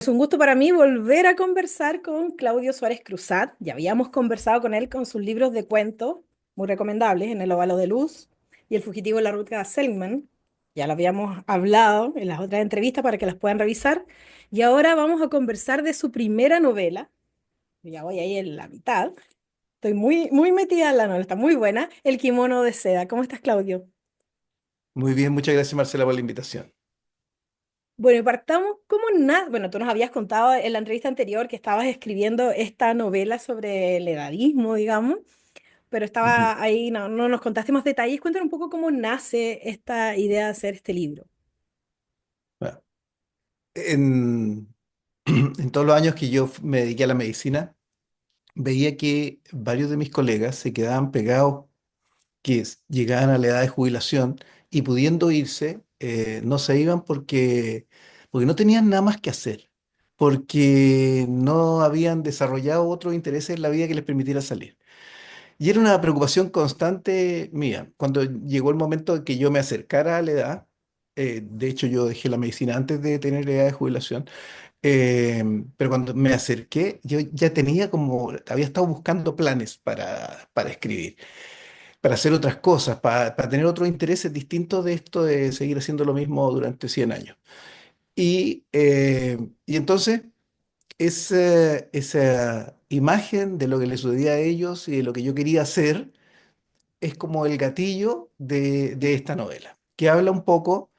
Es un gusto para mí volver a conversar con Claudio Suárez Cruzat. Ya habíamos conversado con él con sus libros de cuentos, muy recomendables, En el óvalo de luz y El fugitivo de la ruta Selman. Ya lo habíamos hablado en las otras entrevistas para que las puedan revisar. Y ahora vamos a conversar de su primera novela. Ya voy ahí en la mitad. Estoy muy metida en la novela, está muy buena. El kimono de seda. ¿Cómo estás, Claudio? Muy bien, muchas gracias Marcela por la invitación. Bueno, y partamos como nada. Bueno, tú nos habías contado en la entrevista anterior que estabas escribiendo esta novela sobre el edadismo, digamos, pero Ujú. estaba ahí, no nos contaste más detalles. Cuéntanos un poco cómo nace esta idea de hacer este libro. Bueno, en, en todos los años que yo me dediqué a la medicina, veía que varios de mis colegas se quedaban pegados, llegaban a la edad de jubilación y pudiendo irse, no se iban porque no tenían nada más que hacer, porque no habían desarrollado otros intereses en la vida que les permitiera salir. Y era una preocupación constante mía. Cuando llegó el momento de que yo me acercara a la edad, de hecho yo dejé la medicina antes de tener la edad de jubilación, pero cuando me acerqué, yo ya tenía como, había estado buscando planes para escribir, para hacer otras cosas, para tener otros intereses distintos de esto de seguir haciendo lo mismo durante 100 años. Y entonces esa imagen de lo que les sucedía a ellos y de lo que yo quería hacer, es como el gatillo de esta novela, que habla un poco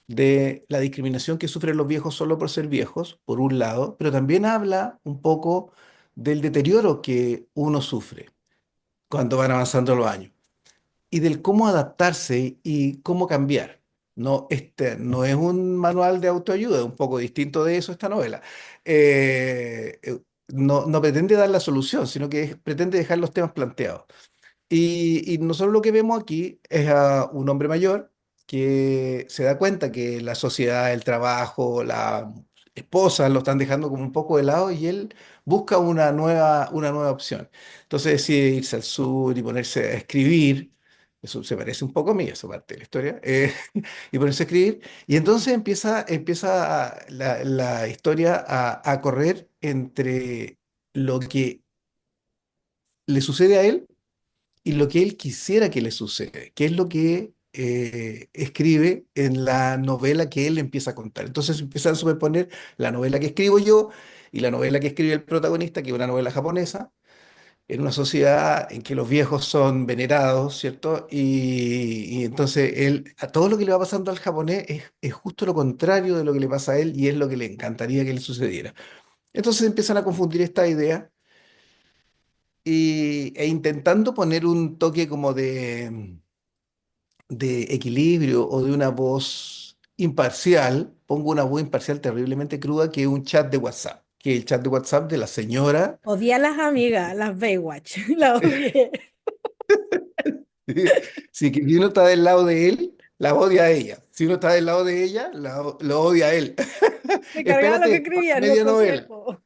de la discriminación que sufren los viejos solo por ser viejos, por un lado, pero también habla un poco del deterioro que uno sufre cuando van avanzando los años y del cómo adaptarse y cómo cambiar. No, este no es un manual de autoayuda, es un poco distinto de eso esta novela. No pretende dar la solución, sino que pretende dejar los temas planteados. Y nosotros lo que vemos aquí es a un hombre mayor que se da cuenta que la sociedad, el trabajo, la esposa lo están dejando como un poco de lado y él busca una nueva opción. Entonces decide irse al sur y ponerse a escribir. Eso se parece un poco a mí, esa parte de la historia. Y ponerse a escribir. Y entonces empieza la historia a correr entre lo que le sucede a él y lo que él quisiera que le sucede, que es lo que escribe en la novela que él empieza a contar. Entonces empieza a superponer la novela que escribo yo y la novela que escribe el protagonista, que es una novela japonesa, en una sociedad en que los viejos son venerados, ¿cierto? Y entonces él, a todo lo que le va pasando al japonés es justo lo contrario de lo que le pasa a él y es lo que le encantaría que le sucediera. Entonces empiezan a confundir esta idea e intentando poner un toque como de equilibrio o de una voz imparcial, pongo una voz imparcial terriblemente cruda que es un chat de WhatsApp, que es el chat de WhatsApp de la señora. Odié a las amigas, las Baywatch, las odié. Si que si uno está del lado de él, la odia a ella. Si uno está del lado de ella, lo odia a él. Me cargaba lo que Espérate, escribían, los media novela. consejos.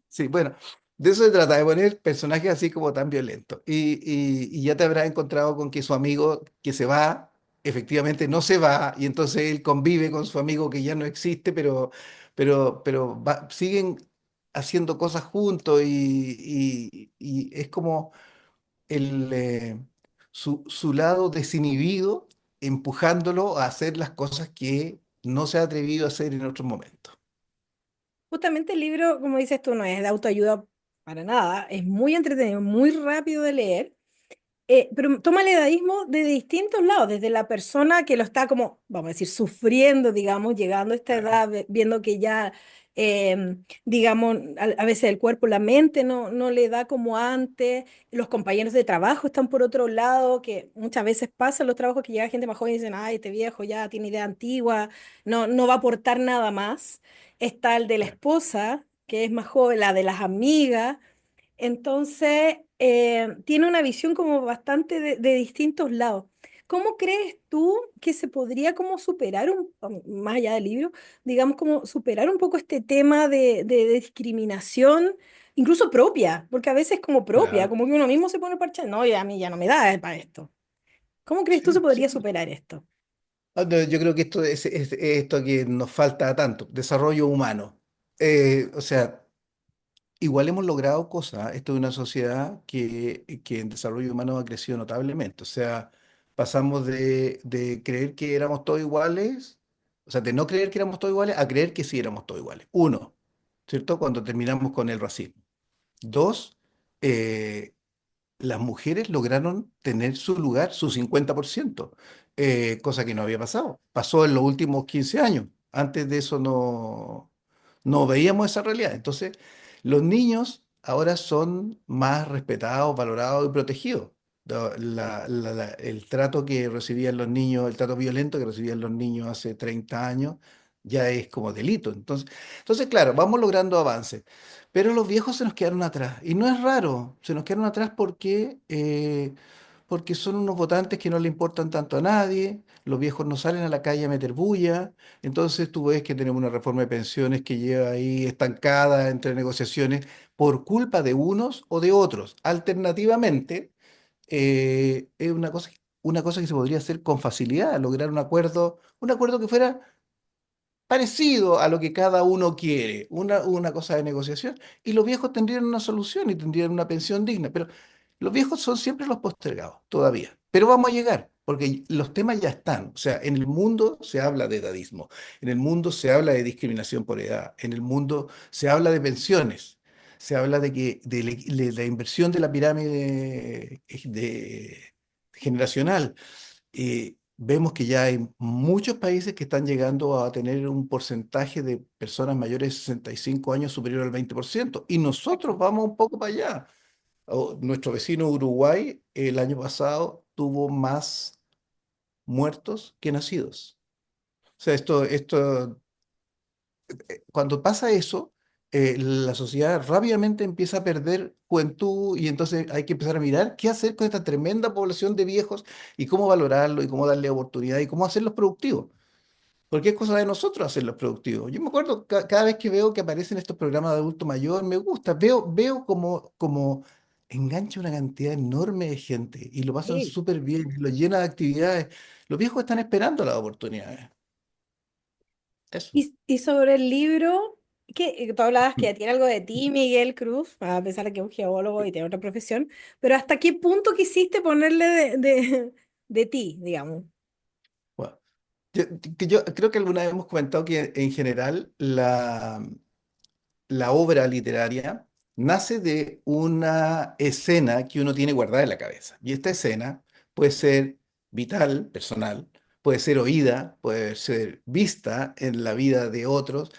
Sí, bueno, de eso se trata, de poner personajes así como tan violentos. Y ya te habrás encontrado con que su amigo que se va, efectivamente no se va, y entonces él convive con su amigo que ya no existe, pero siguen haciendo cosas juntos y es como el, su lado desinhibido empujándolo a hacer las cosas que no se ha atrevido a hacer en otros momentos. Justamente el libro, como dices tú, no es de autoayuda para nada, es muy entretenido, muy rápido de leer. Pero toma el edadismo de distintos lados, desde la persona que lo está como, vamos a decir, sufriendo, digamos, llegando a esta edad, viendo que ya, digamos, a veces el cuerpo, la mente no le da como antes, los compañeros de trabajo están por otro lado, que muchas veces pasa en los trabajos que llega gente más joven y dicen, ay, este viejo ya tiene idea antigua, no va a aportar nada más. Está el de la esposa, que es más joven, la de las amigas. Entonces, tiene una visión como bastante de distintos lados. ¿Cómo crees tú que se podría como superar, más allá del libro, digamos, como superar un poco este tema de discriminación, incluso propia, porque a veces como propia, Claro. como que uno mismo se pone parche, no, y a mí ya no me da para esto. ¿Cómo crees tú se Sí, sí. podría superar esto? No, yo creo que esto es esto que nos falta tanto, desarrollo humano. O sea, igual hemos logrado cosas. Esto es una sociedad que en desarrollo humano ha crecido notablemente. O sea, pasamos de creer que éramos todos iguales, o sea, de no creer que éramos todos iguales, a creer que sí éramos todos iguales. Uno, ¿cierto? Cuando terminamos con el racismo. Dos, eh, las mujeres lograron tener su lugar, su 50%, cosa que no había pasado. Pasó en los últimos 15 años. Antes de eso no veíamos esa realidad. Entonces, los niños ahora son más respetados, valorados y protegidos. El trato que recibían los niños, el trato violento que recibían los niños hace 30 años, ya es como delito. Entonces, claro, vamos logrando avances. Pero los viejos se nos quedaron atrás. Y no es raro, se nos quedaron atrás porque son unos votantes que no le importan tanto a nadie, los viejos no salen a la calle a meter bulla, entonces tú ves que tenemos una reforma de pensiones que lleva ahí estancada entre negociaciones por culpa de unos o de otros. Alternativamente, es una cosa que se podría hacer con facilidad, lograr un acuerdo que fuera parecido a lo que cada uno quiere, una cosa de negociación, y los viejos tendrían una solución y tendrían una pensión digna, pero los viejos son siempre los postergados, todavía. Pero vamos a llegar, porque los temas ya están. O sea, en el mundo se habla de edadismo, en el mundo se habla de discriminación por edad, en el mundo se habla de pensiones, se habla de la inversión de la pirámide generacional. Vemos que ya hay muchos países que están llegando a tener un porcentaje de personas mayores de 65 años superior al 20%, y nosotros Exacto. vamos un poco para allá. Nuestro vecino Uruguay el año pasado tuvo más muertos que nacidos. O sea, cuando pasa eso, la sociedad rápidamente empieza a perder juventud, y entonces hay que empezar a mirar qué hacer con esta tremenda población de viejos y cómo valorarlo y cómo darle oportunidad y cómo hacerlos productivos. Porque es cosa de nosotros hacerlos productivos. Yo me acuerdo cada vez que veo que aparecen estos programas de adulto mayor, me gusta. Veo como engancha una cantidad enorme de gente y lo pasan Sí. súper bien, y lo llena de actividades. Los viejos están esperando las oportunidades. Eso. Y sobre el libro, que tú hablabas que tiene algo de ti, Miguel Cruz, a pesar de que es un geólogo y tiene otra profesión, pero ¿hasta qué punto quisiste ponerle de ti, digamos? Bueno, yo creo que alguna vez hemos comentado que en general la obra literaria nace de una escena que uno tiene guardada en la cabeza. Y esta escena puede ser vital, personal, puede ser oída, puede ser vista en la vida de otros.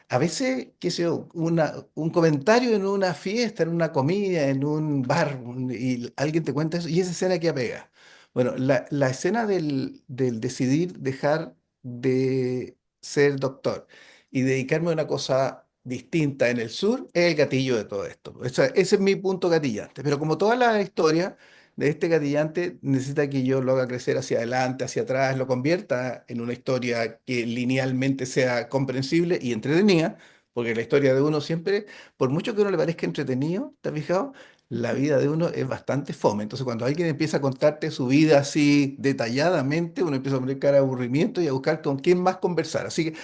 A veces, qué sé yo, un comentario en una fiesta, en una comida, en un bar, y alguien te cuenta eso, y esa escena que apega. Bueno, la escena del decidir dejar de ser doctor y dedicarme a una cosa distinta en el sur es el gatillo de todo esto. Ese es mi punto gatillante. Pero como toda la historia de este gatillante, necesita que yo lo haga crecer hacia adelante, hacia atrás, lo convierta en una historia que linealmente sea comprensible y entretenida, porque la historia de uno siempre, por mucho que a uno le parezca entretenido, ¿te has fijado? La vida de uno es bastante fome. Entonces, cuando alguien empieza a contarte su vida así detalladamente, uno empieza a poner cara de aburrimiento y a buscar con quién más conversar. Así que,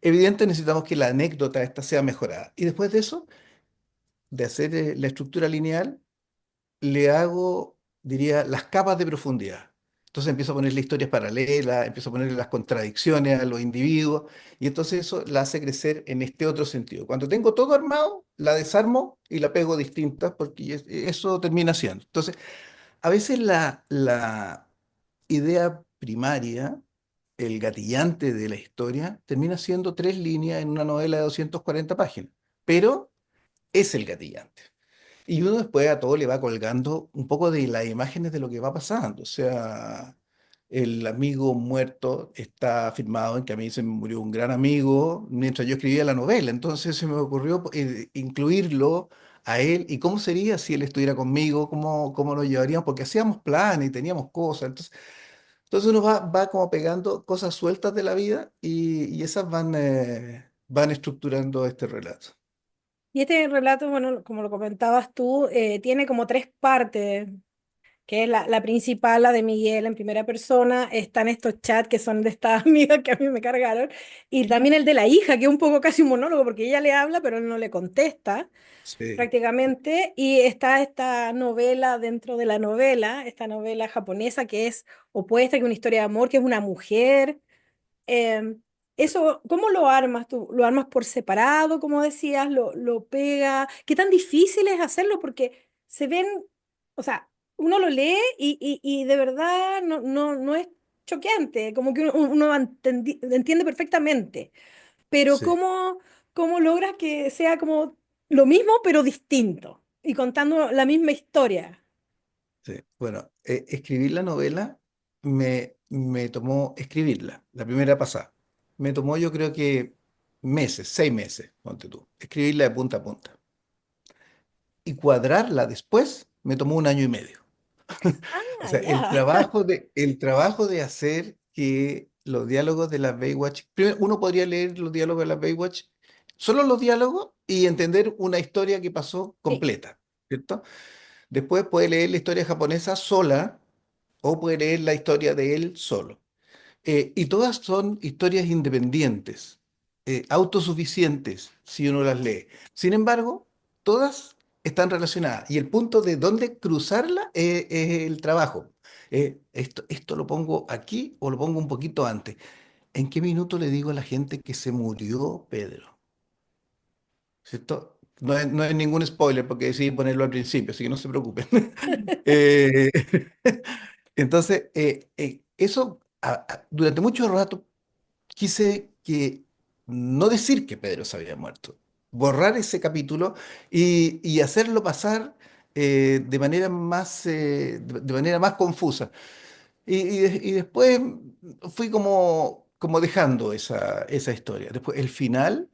evidente, necesitamos que la anécdota esta sea mejorada. Y después de eso, de hacer la estructura lineal, le hago, diría, las capas de profundidad. Entonces empiezo a ponerle historias paralelas, empiezo a ponerle las contradicciones a los individuos, y entonces eso la hace crecer en este otro sentido. Cuando tengo todo armado, la desarmo y la pego distintas, porque eso termina siendo. Entonces, a veces la idea primaria, el gatillante de la historia, termina siendo tres líneas en una novela de 240 páginas, pero es el gatillante. Y uno después a todo le va colgando un poco de las imágenes de lo que va pasando. O sea, el amigo muerto está firmado en que a mí se me murió un gran amigo mientras yo escribía la novela. Entonces se me ocurrió incluirlo a él. ¿Y cómo sería si él estuviera conmigo? ¿Cómo lo llevaríamos? Porque hacíamos planes y teníamos cosas. Entonces uno va como pegando cosas sueltas de la vida, y esas van estructurando este relato. Y este relato, bueno, como lo comentabas tú, tiene como tres partes. que es la principal, la de Miguel en primera persona. Están estos chats que son de estas amigas que a mí me cargaron. Y también el de la hija, que es un poco casi un monólogo, porque ella le habla, pero él no le contesta Sí, prácticamente. Y está esta novela dentro de la novela, esta novela japonesa que es opuesta, que es una historia de amor, que es una mujer. Eso, ¿cómo lo armas tú? ¿Lo armas por separado, como decías? ¿Lo pega? ¿Qué tan difícil es hacerlo? Porque se ven, o sea, uno lo lee y de verdad no es choqueante, como que uno entiende perfectamente, pero sí, ¿cómo logras que sea como lo mismo pero distinto y contando la misma historia? sí. Bueno, escribir la novela me tomó escribirla, la primera pasada. Me tomó yo creo que meses, 6 meses, ponte tú, escribirla de punta a punta. Y cuadrarla después me tomó un año y medio. O Ah, sea, ya. el trabajo de hacer que los diálogos de las Baywatch, primero uno podría leer los diálogos de las Baywatch, solo los diálogos y entender una historia que pasó Sí, completa, ¿cierto? Después puede leer la historia japonesa sola o puede leer la historia de él solo. Y todas son historias independientes, autosuficientes, si uno las lee. Sin embargo, todas están relacionadas. Y el punto de dónde cruzarla es el trabajo. Esto lo pongo aquí o lo pongo un poquito antes. ¿En qué minuto le digo a la gente que se murió Pedro? ¿Cierto? No es ningún spoiler porque decidí ponerlo al principio, así que no se preocupen. Eh, entonces, eso durante mucho rato quise que no decir que Pedro se había muerto, borrar ese capítulo y hacerlo pasar de manera más confusa. Y después fui como dejando esa historia. Después, el final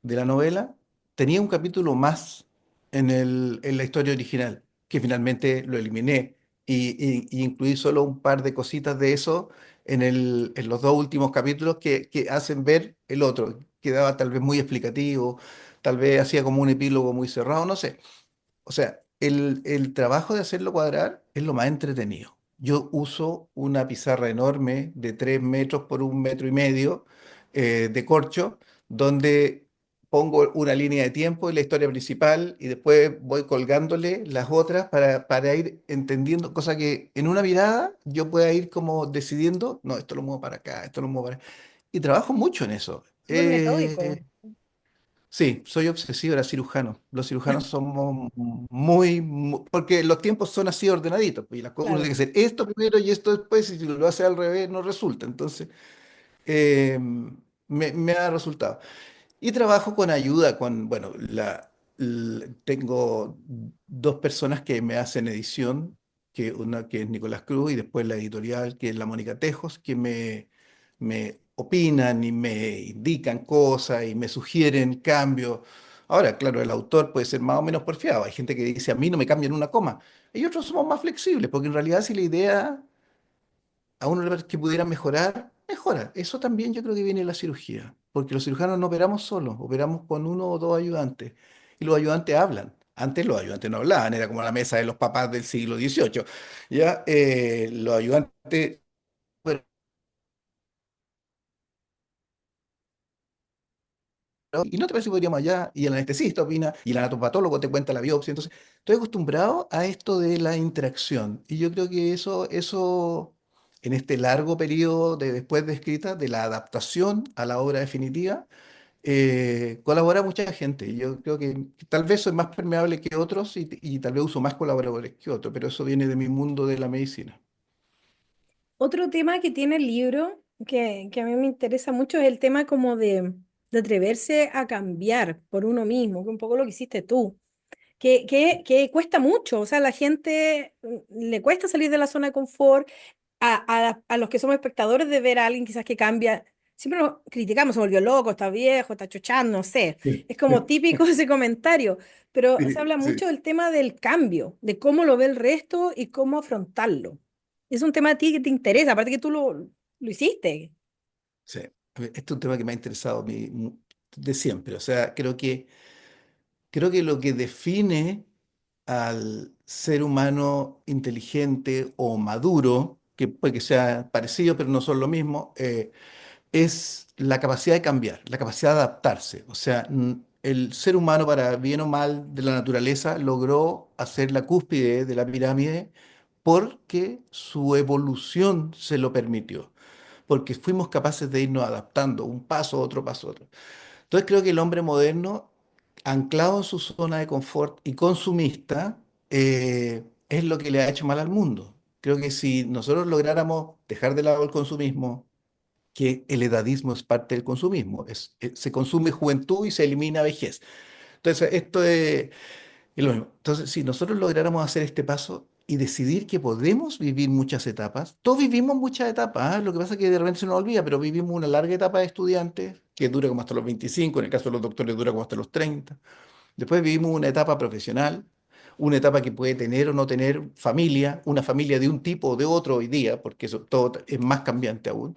de la novela tenía un capítulo más en la historia original, que finalmente lo eliminé y incluí solo un par de cositas de eso en los dos últimos capítulos que hacen ver el otro. Quedaba tal vez muy explicativo, tal vez hacía como un epílogo muy cerrado, no sé. O sea, el trabajo de hacerlo cuadrar es lo más entretenido. Yo uso una pizarra enorme de 3 metros por 1 metro y medio de corcho, donde pongo una línea de tiempo y la historia principal y después voy colgándole las otras para ir entendiendo, cosa que en una mirada yo pueda ir como decidiendo, no, esto lo muevo para acá, esto lo muevo para acá. Y trabajo mucho en eso. súper metódico. Sí, soy obsesivo, era cirujano. Los cirujanos somos porque los tiempos son así ordenaditos, pues, y uno tiene Claro. que hacer esto primero y esto después, y si lo hace al revés no resulta. Entonces, me ha resultado. Y trabajo con ayuda, bueno, tengo dos personas que me hacen edición, que una que es Nicolás Cruz y después la editorial, que es la Mónica Tejos, que me opinan y me indican cosas y me sugieren cambios. Ahora, claro, el autor puede ser más o menos porfiado. Hay gente que dice, a mí no me cambian una coma. Y otros somos más flexibles, porque en realidad si la idea a uno le parece que pudiera mejorar, mejora. Eso también yo creo que viene de la cirugía, porque los cirujanos no operamos solos, operamos con uno o dos ayudantes, y los ayudantes hablan. Antes los ayudantes no hablaban, era como la mesa de los papás del siglo XVIII. Ya, los ayudantes, bueno, y no te parece que podríamos allá, y el anestesista opina, y el anatopatólogo te cuenta la biopsia. Entonces, estoy acostumbrado a esto de la interacción, y yo creo que eso en este largo periodo de después de escrita, de la adaptación a la obra definitiva, colabora mucha gente. Yo creo que tal vez soy más permeable que otros y tal vez uso más colaboradores que otros, pero eso viene de mi mundo de la medicina. Otro tema que tiene el libro, que a mí me interesa mucho, es el tema como de atreverse a cambiar por uno mismo, que un poco lo que hiciste tú, que cuesta mucho, o sea, a la gente le cuesta salir de la zona de confort, a los que somos espectadores de ver a alguien quizás que cambia, siempre nos criticamos, se volvió loco, está viejo, está chochando, no sé, Sí, es como típico ese comentario, pero se sí, habla sí, mucho del tema del cambio, de cómo lo ve el resto y cómo afrontarlo. Es un tema a ti que te interesa, aparte que tú lo hiciste. sí. Este es un tema que me ha interesado a mí de siempre. O sea, creo que lo que define al ser humano inteligente o maduro, que puede que sea parecido, pero no son lo mismo, es la capacidad de cambiar, la capacidad de adaptarse. O sea, el ser humano, para bien o mal de la naturaleza, logró hacer la cúspide de la pirámide porque su evolución se lo permitió, porque fuimos capaces de irnos adaptando, un paso, otro paso, otro. Entonces creo que el hombre moderno, anclado en su zona de confort y consumista, es lo que le ha hecho mal al mundo. Creo que si nosotros lográramos dejar de lado el consumismo, que el edadismo es parte del consumismo, se consume juventud y se elimina vejez. Entonces, esto es lo mismo. Entonces, si nosotros lográramos hacer este paso y decidir que podemos vivir muchas etapas, todos vivimos muchas etapas, ¿ah? Lo que pasa es que de repente se nos olvida, pero vivimos una larga etapa de estudiantes que dura como hasta los 25, en el caso de los doctores dura como hasta los 30. Después vivimos una etapa profesional, una etapa que puede tener o no tener familia, una familia de un tipo o de otro hoy día, porque eso todo es más cambiante aún.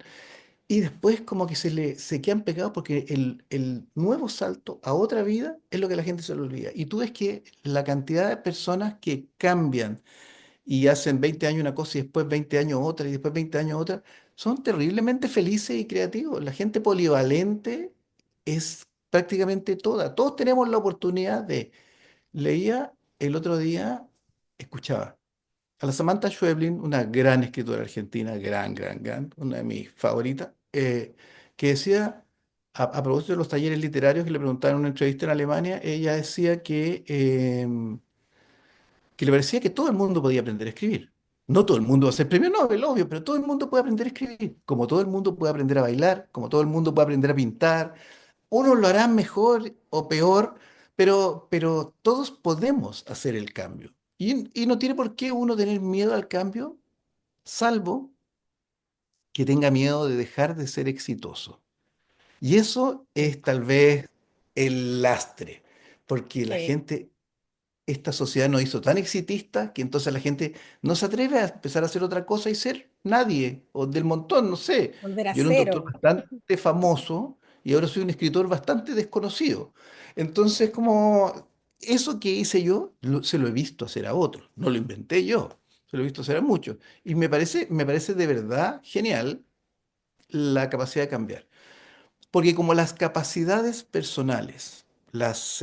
Y después como que se quedan pegados porque el nuevo salto a otra vida es lo que la gente se le olvida. Y tú ves que la cantidad de personas que cambian y hacen 20 años una cosa y después 20 años otra y después 20 años otra, son terriblemente felices y creativos. La gente polivalente es prácticamente toda. Todos tenemos la oportunidad de... Leía el otro día, escuchaba. A la Samantha Schweblin, una gran escritora argentina, gran, una de mis favoritas, que decía, a propósito de los talleres literarios que le preguntaron en una entrevista en Alemania, ella decía que le parecía que todo el mundo podía aprender a escribir. No todo el mundo va a ser premio Nobel, obvio, pero todo el mundo puede aprender a escribir, como todo el mundo puede aprender a bailar, como todo el mundo puede aprender a pintar. Unos lo harán mejor o peor, pero todos podemos hacer el cambio. Y no tiene por qué uno tener miedo al cambio, salvo que tenga miedo de dejar de ser exitoso. Y eso Sí. es tal vez el lastre, porque la Sí. gente, esta sociedad nos hizo tan exitista que entonces la gente no se atreve a empezar a hacer otra cosa y ser nadie o del montón, no sé. Volver a Yo era un doctor cero. bastante famoso y ahora soy un escritor bastante desconocido. Entonces, como eso que hice yo, se lo he visto hacer a otros, no lo inventé yo, se lo he visto hacer a muchos. Y me parece de verdad genial la capacidad de cambiar. Porque como las capacidades personales, las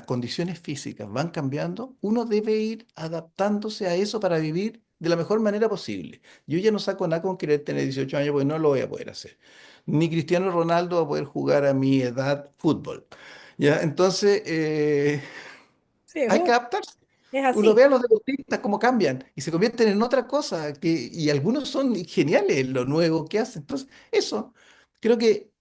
condiciones físicas van cambiando, uno debe ir adaptándose a eso para vivir de la mejor manera posible. Yo ya no saco nada con querer tener 18 años porque no lo voy a poder hacer. Ni Cristiano Ronaldo va a poder jugar a mi edad fútbol. ¿Ya? Entonces, Sí, hay que adaptarse. es Uno ve así. a los deportistas cómo cambian y se convierten en otra cosa, y algunos son geniales en lo nuevo que hacen. Entonces, eso, creo que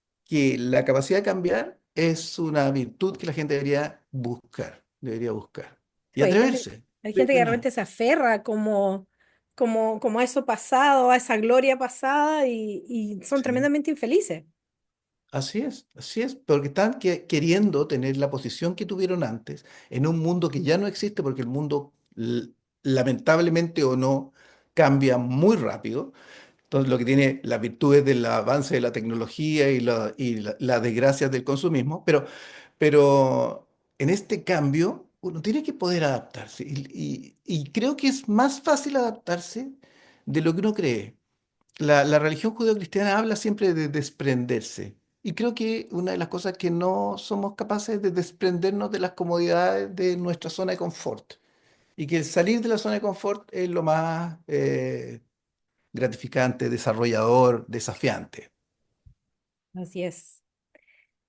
la capacidad de cambiar es una virtud que la gente debería buscar. Y Pues atreverse. hay gente que De realmente nuevo. se aferra como a eso pasado, a esa gloria pasada y son Sí. tremendamente infelices. Así es, porque están queriendo tener la posición que tuvieron antes en un mundo que ya no existe porque el mundo, lamentablemente o no, cambia muy rápido. Entonces, lo que tiene las virtudes del avance de la tecnología y las desgracias del consumismo, pero en este cambio uno tiene que poder adaptarse y creo que es más fácil adaptarse de lo que uno cree. La religión judeocristiana habla siempre de desprenderse. Y creo que una de las cosas que no somos capaces de desprendernos de las comodidades de nuestra zona de confort. Y que el salir de la zona de confort es lo más gratificante, desarrollador, desafiante. Así es.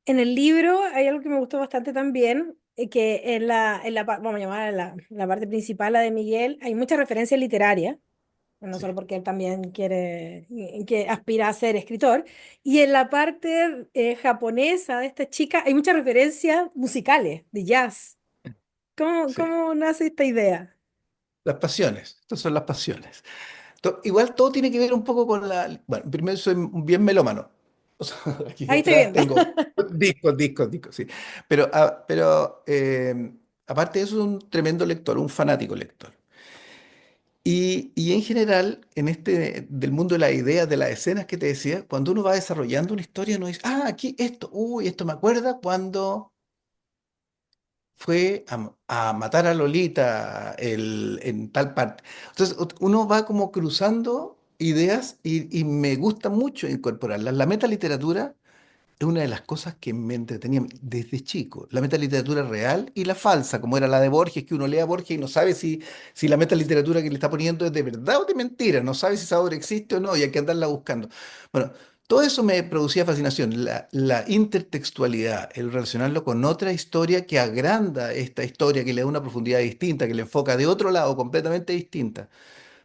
En el libro hay algo que me gustó bastante también, que vamos a llamar la parte principal, la de Miguel, hay mucha referencia literaria, no Sí, solo porque él también que aspira a ser escritor, y en la parte japonesa de esta chica hay muchas referencias musicales, de jazz. ¿Cómo, sí. cómo nace esta idea? Las pasiones. Estas son las pasiones. Igual todo tiene que ver un poco con la... Bueno, primero soy un bien melómano. O sea, aquí Ahí estoy detrás viendo. tengo discos, sí. Pero aparte de eso, es un tremendo lector, un fanático lector. Y en general, en este del mundo de las ideas, de las escenas que te decía, cuando uno va desarrollando una historia, uno dice, aquí esto, uy, esto me acuerda cuando fue a matar a Lolita en tal parte. Entonces, uno va como cruzando ideas y me gusta mucho incorporarlas. La metaliteratura es una de las cosas que me entretenía desde chico. La metaliteratura real y la falsa, como era la de Borges, que uno lee a Borges y no sabe si la metaliteratura que le está poniendo es de verdad o de mentira, no sabe si esa obra existe o no y hay que andarla buscando. Bueno, todo eso me producía fascinación, la intertextualidad, el relacionarlo con otra historia que agranda esta historia, que le da una profundidad distinta, que le enfoca de otro lado completamente distinta.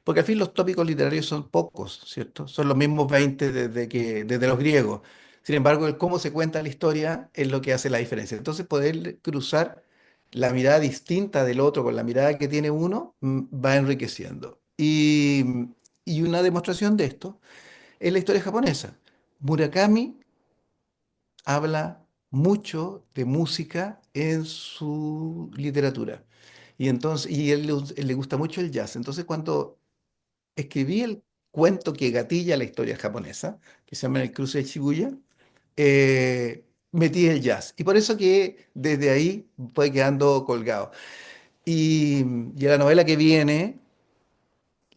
Porque al fin los tópicos literarios son pocos, ¿cierto? Son los mismos 20 desde los griegos. Sin embargo, el cómo se cuenta la historia es lo que hace la diferencia. Entonces, poder cruzar la mirada distinta del otro con la mirada que tiene uno va enriqueciendo. Y una demostración de esto es la historia japonesa. Murakami habla mucho de música en su literatura. Y él le gusta mucho el jazz. Entonces, cuando escribí el cuento que gatilla la historia japonesa, que se llama El cruce de Shibuya, metí el jazz. Y por eso que desde ahí fue quedando colgado. Y la novela que viene,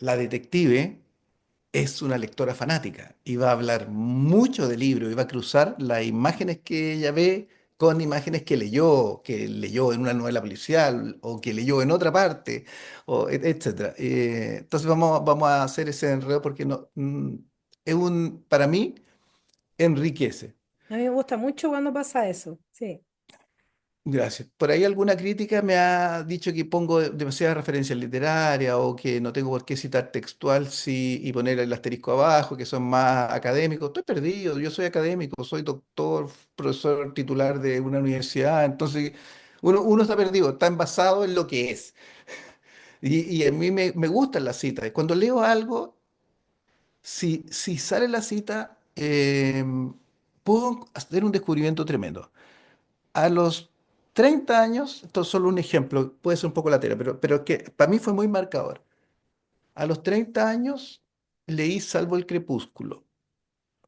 La Detective, es una lectora fanática y va a hablar mucho del libro y va a cruzar las imágenes que ella ve con imágenes que leyó en una novela policial o que leyó en otra parte, o etcétera. Entonces vamos a hacer ese enredo porque no, para mí, enriquece. A mí me gusta mucho cuando pasa eso, sí. Gracias. Por ahí alguna crítica me ha dicho que pongo demasiadas referencias literarias o que no tengo por qué citar textual y poner el asterisco abajo, que son más académicos. Estoy perdido, yo soy académico, soy doctor, profesor titular de una universidad, entonces uno está perdido, está envasado en lo que es. Y a mí me gustan las citas. Cuando leo algo, si sale la cita, puedo hacer un descubrimiento tremendo. A los 30 años, esto es solo un ejemplo, puede ser un poco latero, pero que para mí fue muy marcador. A los 30 años leí Salvo el Crepúsculo,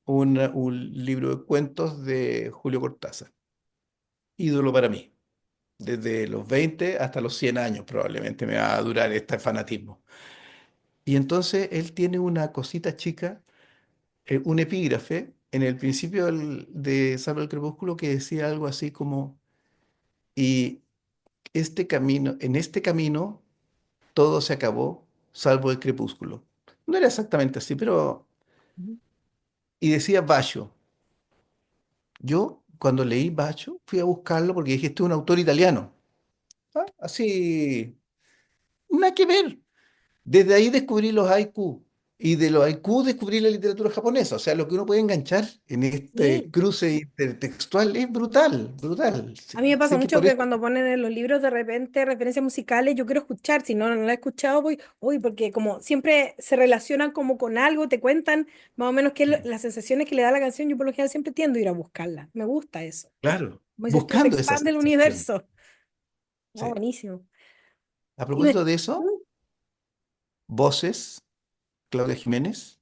un libro de cuentos de Julio Cortázar, ídolo para mí. Desde los 20 hasta los 100 años probablemente me va a durar este fanatismo. Y entonces él tiene una cosita chica, un epígrafe en el principio de Salvo el Crepúsculo que decía algo así como, y en este camino todo se acabó, salvo el crepúsculo. No era exactamente así, pero... Ujú. Y decía Basho. Yo, cuando leí Basho, fui a buscarlo porque dije, este es un autor italiano. Ah, así, nada que ver. Desde ahí descubrí los haiku. Y de los haiku descubrí la literatura japonesa. O sea, lo que uno puede enganchar en este Sí. cruce intertextual es brutal, brutal. A mí me pasa Así que mucho por que eso, cuando ponen en los libros de repente referencias musicales, yo quiero escuchar, si no la he escuchado, voy, uy, porque como siempre se relacionan como con algo, te cuentan más o menos qué es las sensaciones que le da la canción, yo por lo general siempre tiendo a ir a buscarla. Me gusta eso. claro, Como dices tú, te buscando esa expande el sensación. universo. Ah, Sí. buenísimo. A Y me- propósito de eso, Voces, Claudia Jiménez,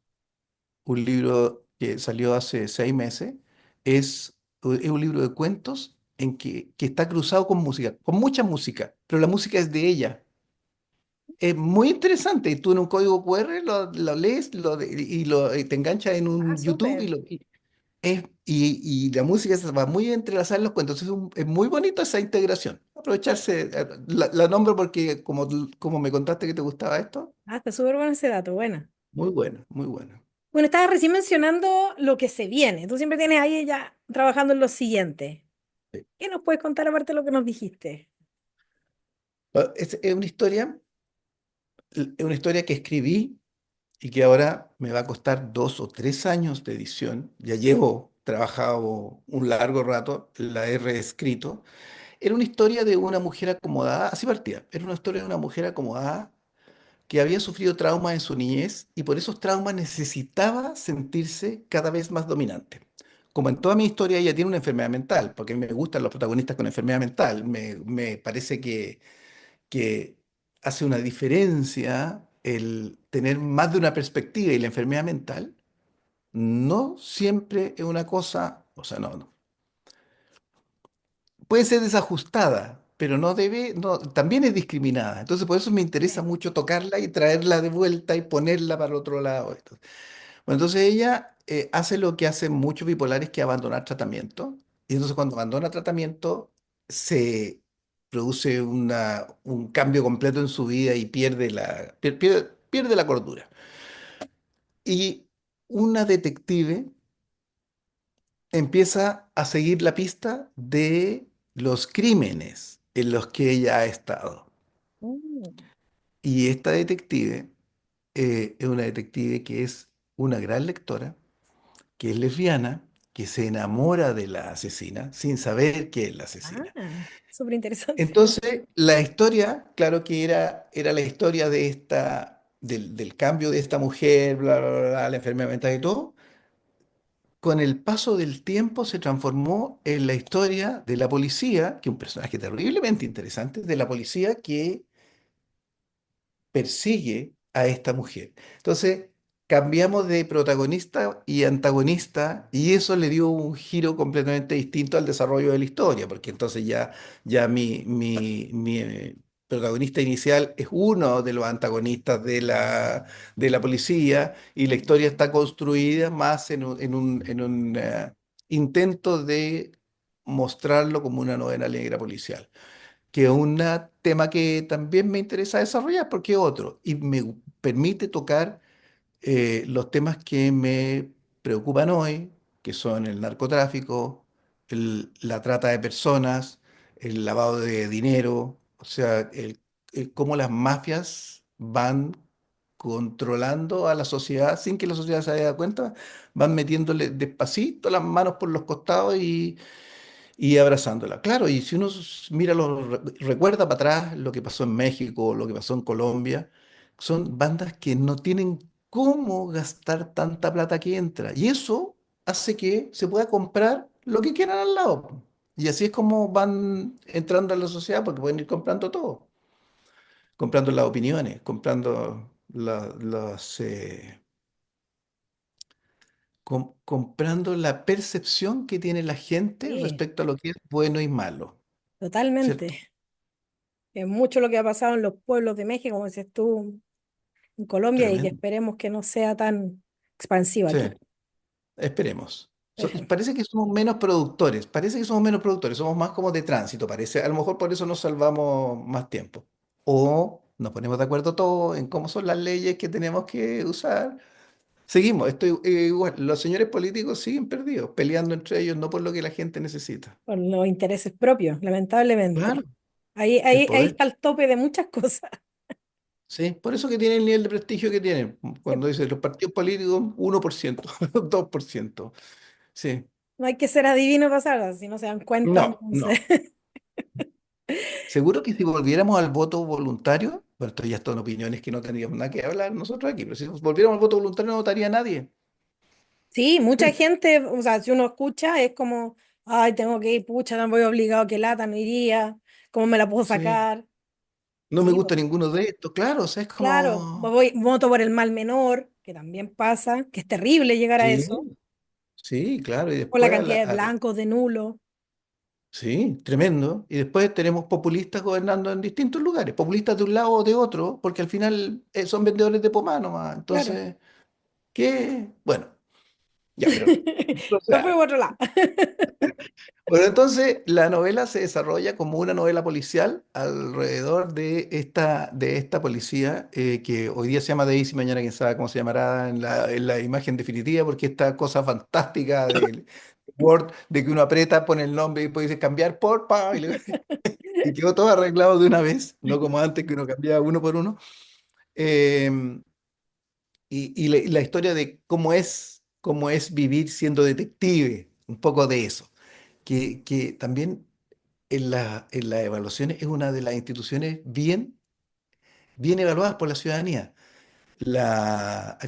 un libro que salió hace 6 meses, es un libro de cuentos que está cruzado con música, con mucha música, pero la música es de ella. Es muy interesante. Y tú en un código QR lo lees y te enganchas en Ah, un YouTube súper. y la música se va muy entrelazada en los cuentos. Es muy bonito esa integración. Aprovecharse, la nombro porque como me contaste que te gustaba esto, Ah, está súper bueno ese dato, buena. muy bueno, muy bueno. Bueno, estabas recién mencionando lo que se viene. Tú siempre tienes ahí ya trabajando en lo siguiente. Sí. ¿Qué nos puedes contar aparte de lo que nos dijiste? Es una historia que escribí y que ahora me va a costar 2 o 3 años de edición. Ya llevo trabajado un largo rato, la he reescrito. Era una historia de una mujer acomodada, así partía. Era una historia de una mujer acomodada que había sufrido traumas en su niñez y por esos traumas necesitaba sentirse cada vez más dominante. Como en toda mi historia, ella tiene una enfermedad mental, porque a mí me gustan los protagonistas con enfermedad mental. Me parece que hace una diferencia el tener más de una perspectiva y la enfermedad mental no siempre es una cosa, o sea, no, puede ser desajustada, pero no debe, no, también es discriminada. Entonces, por eso me interesa Sí. mucho tocarla y traerla de vuelta y ponerla para el otro lado. Bueno, entonces ella hace lo que hacen muchos bipolares, que es abandonar tratamiento. Y entonces cuando abandona tratamiento, se produce un cambio completo en su vida y pierde la cordura. Y una detective empieza a seguir la pista de los crímenes en los que ella ha estado. Mm. Y esta detective es una detective que es una gran lectora, que es lesbiana, que se enamora de la asesina sin saber que es la asesina. Ah, súper interesante. Entonces, la historia, claro que era la historia del cambio de esta mujer, bla, bla, bla, bla, la enfermedad mental y todo. Con el paso del tiempo se transformó en la historia de la policía, que es un personaje terriblemente interesante, de la policía que persigue a esta mujer. Entonces, cambiamos de protagonista y antagonista y eso le dio un giro completamente distinto al desarrollo de la historia, porque entonces ya mi protagonista inicial es uno de los antagonistas de la policía y la historia está construida más en un intento de mostrarlo como una novela negra policial, que es un tema que también me interesa desarrollar porque es otro y me permite tocar los temas que me preocupan hoy, que son el narcotráfico, la trata de personas, el lavado de dinero, o sea, cómo las mafias van controlando a la sociedad sin que la sociedad se haya dado cuenta, van metiéndole despacito las manos por los costados y abrazándola. Claro, y si uno mira, recuerda para atrás lo que pasó en México, lo que pasó en Colombia, son bandas que no tienen cómo gastar tanta plata que entra. Y eso hace que se pueda comprar lo que quieran al lado. Y así es como van entrando a la sociedad, porque pueden ir comprando todo. Comprando las opiniones, comprando comprando la percepción que tiene la gente Sí, respecto a lo que es bueno y malo. ¿Cierto? totalmente. Es mucho lo que ha pasado en los pueblos de México, como dices tú, en Colombia, y que Tremendo. esperemos que no sea tan expansivo Sí, aquí. esperemos. Ejé. Parece que somos menos productores, parece que somos menos productores, somos más como de tránsito, parece. A lo mejor por eso nos salvamos más tiempo. O nos ponemos de acuerdo todos en cómo son las leyes que tenemos que usar. Seguimos, estoy igual. Los señores políticos siguen perdidos, peleando entre ellos, no por lo que la gente necesita. Por los intereses propios, Claro, lamentablemente. Ahí, el ahí poder. está el tope de muchas cosas. Sí, por eso que tienen el nivel de prestigio que tienen. Sí, Cuando dicen los partidos políticos, 1%, 2%. Sí. no hay que ser adivino para saberlo, si no se dan cuenta, No, entonces. no. Seguro que si volviéramos al voto voluntario, bueno, esto ya son opiniones que no tendríamos nada que hablar nosotros aquí, pero si volviéramos al voto voluntario no votaría nadie. Sí, mucha gente, o sea, si uno escucha, es como, ay, tengo que ir, pucha, no voy obligado, que lata, no iría, ¿cómo me la puedo Sí. sacar? No me Sí, gusta ninguno de estos, claro, o sea, es claro, como... voy, voto por el mal menor, que también pasa, que es terrible llegar a Sí, eso, sí, claro, y o la después... cantidad de blancos, de nulos, Sí, tremendo. Y después tenemos populistas gobernando en distintos lugares, populistas de un lado o de otro, porque al final son vendedores de pomada nomás. claro. Entonces, ¿qué? Bueno, ya, pero... O No fue sea, por otro lado. bueno, entonces la novela se desarrolla como una novela policial alrededor de esta policía que hoy día se llama Daisy, mañana quién sabe cómo se llamará en la imagen definitiva, porque esta cosa fantástica del Word, de que uno aprieta, pone el nombre y después dice cambiar por, pa, y quedó todo arreglado de una vez, no como antes que uno cambiaba uno por uno. Eh, y la historia de cómo es vivir siendo detective, un poco de eso, que también en las evaluaciones es una de las instituciones bien evaluadas por la ciudadanía.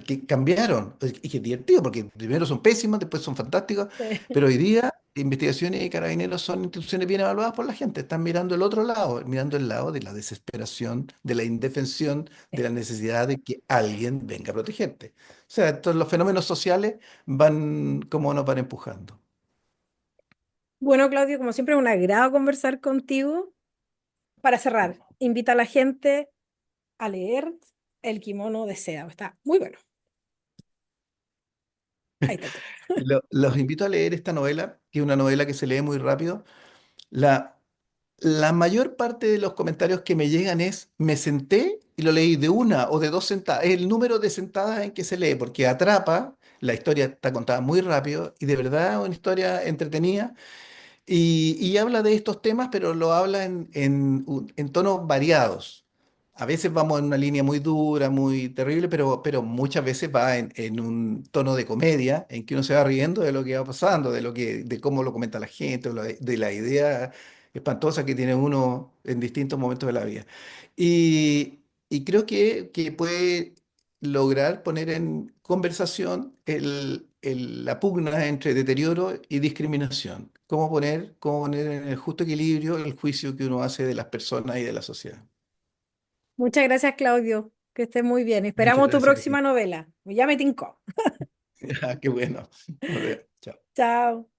Que cambiaron, y que es divertido, porque primero son pésimas, después son fantásticos, pero hoy día investigaciones y carabineros son instituciones bien evaluadas por la gente, están mirando el otro lado, mirando el lado de la desesperación, de la indefensión, de la necesidad de que alguien venga a protegerte. O sea, todos los fenómenos sociales van como nos van empujando. Bueno, Claudio, como siempre, es un agrado conversar contigo. para cerrar, invita a la gente a leer El kimono de seda. Está muy bueno. Ahí está todo. Los invito a leer esta novela, que es una novela que se lee muy rápido. La, la mayor parte de los comentarios que me llegan es, me senté y lo leí de una o de dos sentadas. Es el número de sentadas en que se lee, porque atrapa, la historia está contada muy rápido y de verdad es una historia entretenida. Y habla de estos temas, pero lo habla en tonos variados. A veces vamos en una línea muy dura, muy terrible, pero muchas veces va en un tono de comedia, en que uno se va riendo de lo que va pasando, de cómo lo comenta la gente, de la idea espantosa que tiene uno en distintos momentos de la vida. Y creo que puede lograr poner en conversación la pugna entre deterioro y discriminación. Cómo poner en el justo equilibrio el juicio que uno hace de las personas y de la sociedad. Muchas gracias, Claudio. Que estés muy bien. Muchas Esperamos tu gracias, próxima Vicky. novela. Ya me tincó. Ah, qué bueno. Nos vemos. Chao. Chao.